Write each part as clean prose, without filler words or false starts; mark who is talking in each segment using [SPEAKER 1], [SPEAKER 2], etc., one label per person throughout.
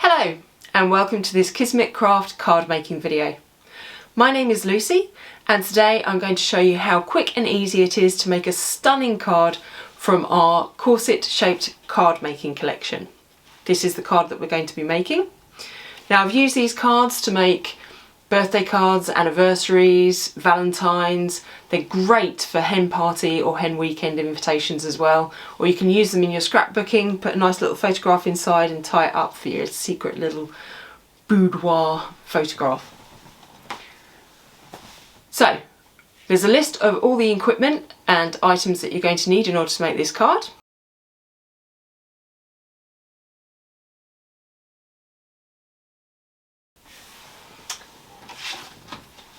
[SPEAKER 1] Hello and welcome to this Kismet craft card making video. My name is Lucy and today I'm going to show you how quick and easy it is to make a stunning card from our corset shaped card making collection. This is the card that we're going to be making. Now I've used these cards to make birthday cards, anniversaries, Valentine's. They're great for hen party or hen weekend invitations as well, or you can use them in your scrapbooking, put a nice little photograph inside and tie it up for your secret little boudoir photograph. So there's a list of all the equipment and items that you're going to need in order to make this card.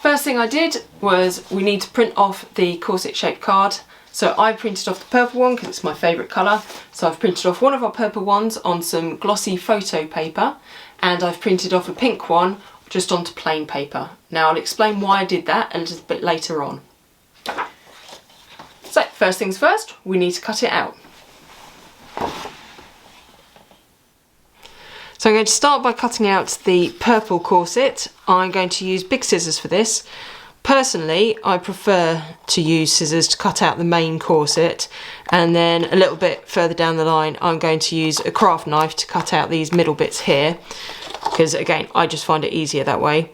[SPEAKER 1] First thing I did was we need to print off the corset shaped card. So I printed off the purple one because it's my favourite colour. So I've printed off one of our purple ones on some glossy photo paper, and I've printed off a pink one just onto plain paper. Now I'll explain why I did that a little bit later on. So first things first, we need to cut it out. So I'm going to start by cutting out the purple corset. I'm going to use big scissors for this. Personally, I prefer to use scissors to cut out the main corset, and then a little bit further down the line I'm going to use a craft knife to cut out these middle bits here, because again I just find it easier that way.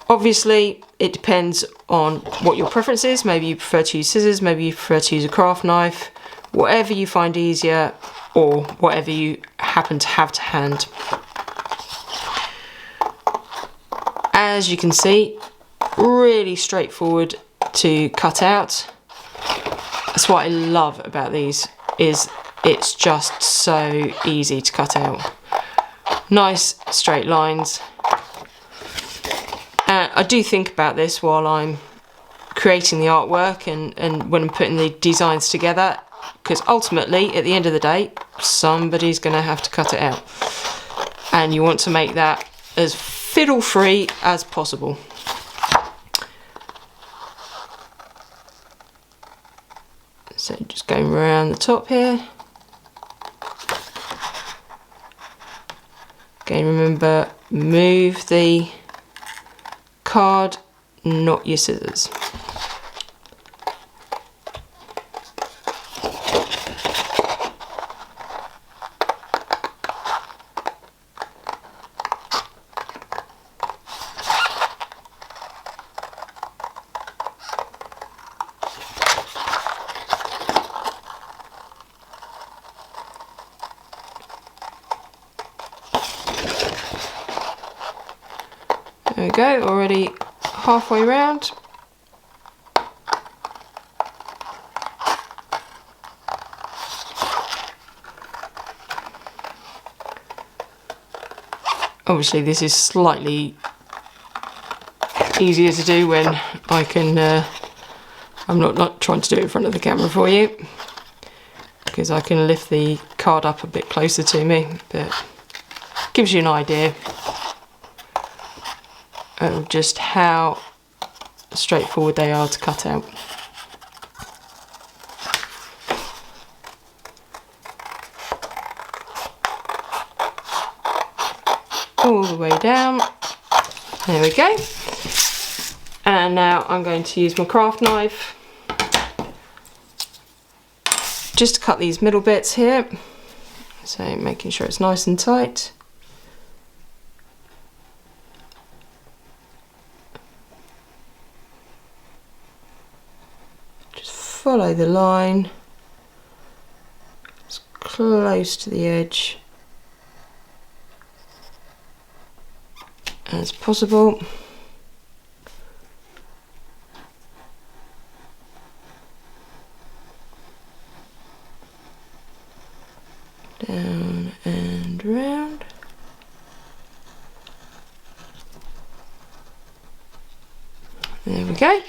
[SPEAKER 1] Obviously it depends on what your preference is. Maybe you prefer to use scissors, maybe you prefer to use a craft knife, whatever you find easier or whatever you happen to have to hand. As you can see, really straightforward to cut out. That's what I love about these, is it's just so easy to cut out. Nice straight lines. I do think about this while I'm creating the artwork and when I'm putting the designs together, because ultimately at the end of the day somebody's going to have to cut it out, and you want to make that as fiddle free as possible. So just going around the top here. Again, remember, move the card, not your scissors. There we go, already halfway round. Obviously this is slightly easier to do when I can, I'm not trying to do it in front of the camera for you, because I can lift the card up a bit closer to me, but gives you an idea of just how straightforward they are to cut out. All the way down. There we go. And now I'm going to use my craft knife just to cut these middle bits here. So making sure it's nice and tight. Follow the line as close to the edge as possible. Down and round. There we go.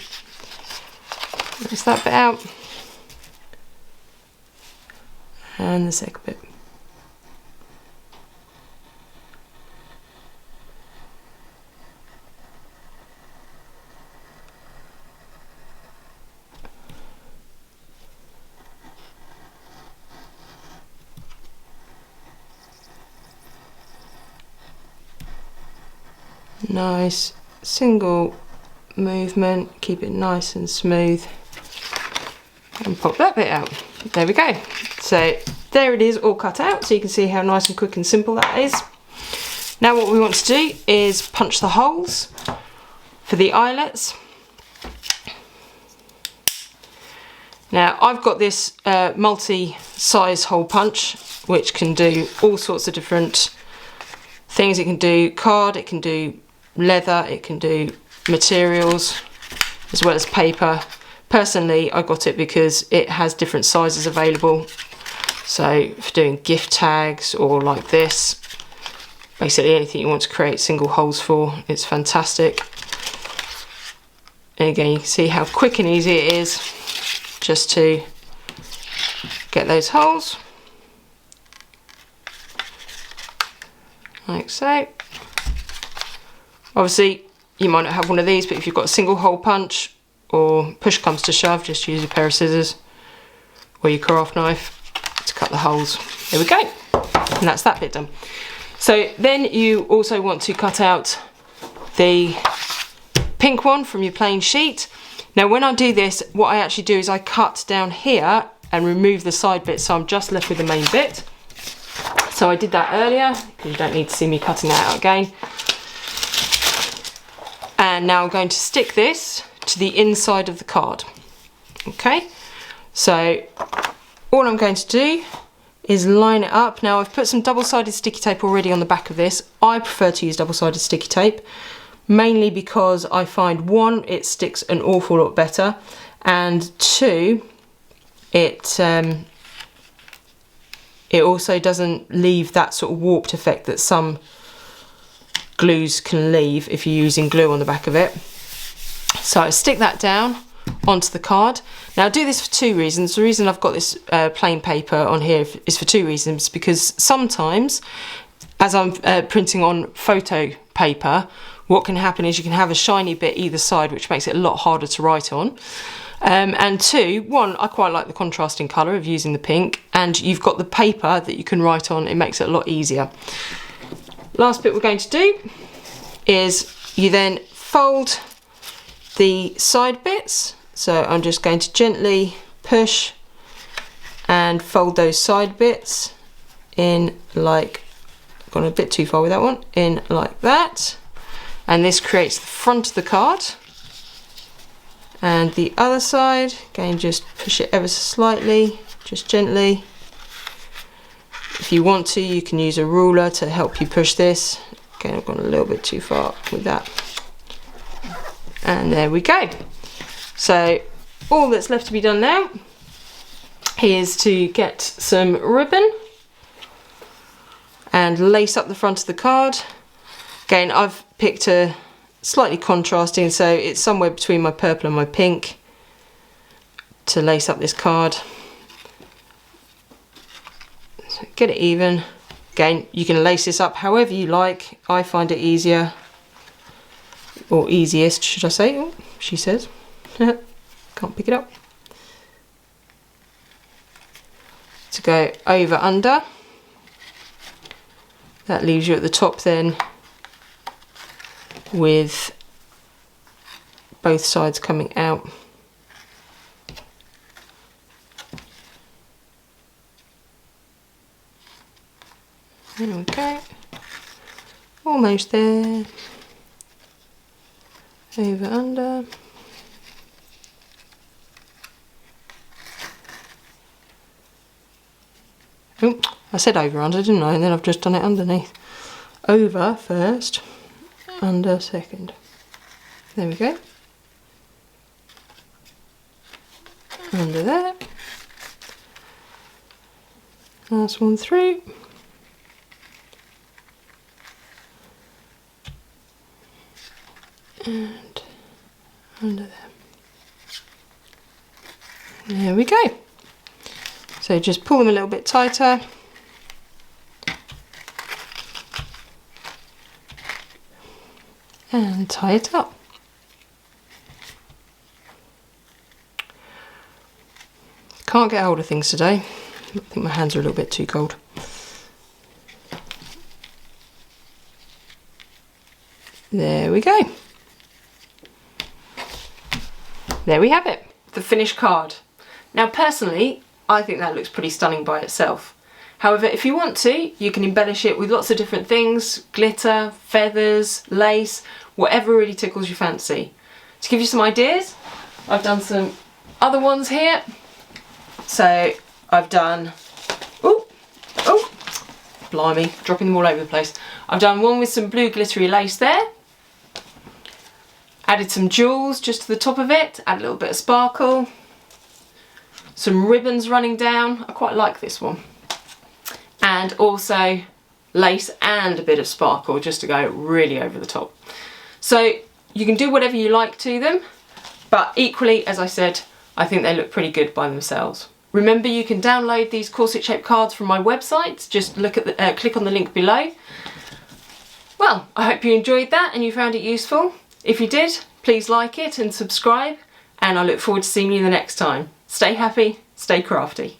[SPEAKER 1] There's that bit out, and the second bit. Nice single movement, keep it nice and smooth, and pop that bit out. There we go. So there it is, all cut out, so you can see how nice and quick and simple that is. Now what we want to do is punch the holes for the eyelets. Now I've got this multi-size hole punch which can do all sorts of different things. It can do card, it can do leather, it can do materials as well as paper. Personally I got it because it has different sizes available, so for doing gift tags or like this, basically anything you want to create single holes for, it's fantastic. And again, you can see how quick and easy it is just to get those holes, like so. Obviously you might not have one of these, but if you've got a single hole punch or push comes to shove, just use a pair of scissors or your craft knife to cut the holes. There we go, and that's that bit done. So then you also want to cut out the pink one from your plain sheet. Now when I do this, what I actually do is I cut down here and remove the side bit, so I'm just left with the main bit. So I did that earlier, because you don't need to see me cutting that out again. And now I'm going to stick this to the inside of the card. Okay, so all I'm going to do is line it up. Now I've put some double-sided sticky tape already on the back of this. I prefer to use double-sided sticky tape, mainly because I find one, it sticks an awful lot better, and two, it also doesn't leave that sort of warped effect that some glues can leave if you're using glue on the back of it. So I stick that down onto the card. Now I do this for two reasons. The reason I've got this plain paper on here is for two reasons, because sometimes as I'm printing on photo paper, what can happen is you can have a shiny bit either side, which makes it a lot harder to write on. And two, one, I quite like the contrasting colour of using the pink, and you've got the paper that you can write on, it makes it a lot easier. Last bit we're going to do is you then fold the side bits. So I'm just going to gently push and fold those side bits in, like, gone a bit too far with that one, in like that. And this creates the front of the card. And the other side, again, just push it ever so slightly, just gently. If you want to, you can use a ruler to help you push this. Again, I've gone a little bit too far with that. And there we go. So all that's left to be done now is to get some ribbon and lace up the front of the card. Again, I've picked a slightly contrasting, so it's somewhere between my purple and my pink to lace up this card. So get it even. Again, you can lace this up however you like. I find it easier, or easiest, should I say? Oh, she says. Can't pick it up. To go over under. That leaves you at the top then with both sides coming out. There we go. Almost there. Over under. Oh, I said over under, didn't I? And then I've just done it underneath. Over first, under second. There we go. Under there. Last one through. And under there. There we go. So just pull them a little bit tighter. And tie it up. Can't get hold of things today. I think my hands are a little bit too cold. There we go. There we have it, the finished card. Now personally, I think that looks pretty stunning by itself. However, if you want to, you can embellish it with lots of different things, glitter, feathers, lace, whatever really tickles your fancy. To give you some ideas, I've done some other ones here. So I've done, oh, blimey, dropping them all over the place. I've done one with some blue glittery lace there. Added some jewels just to the top of it, add a little bit of sparkle. Some ribbons running down, I quite like this one. And also lace and a bit of sparkle just to go really over the top. So you can do whatever you like to them, but equally, as I said, I think they look pretty good by themselves. Remember, you can download these corset shaped cards from my website. Just look at the, click on the link below. Well, I hope you enjoyed that and you found it useful. If you did, please like it and subscribe, and I look forward to seeing you the next time. Stay happy, stay crafty.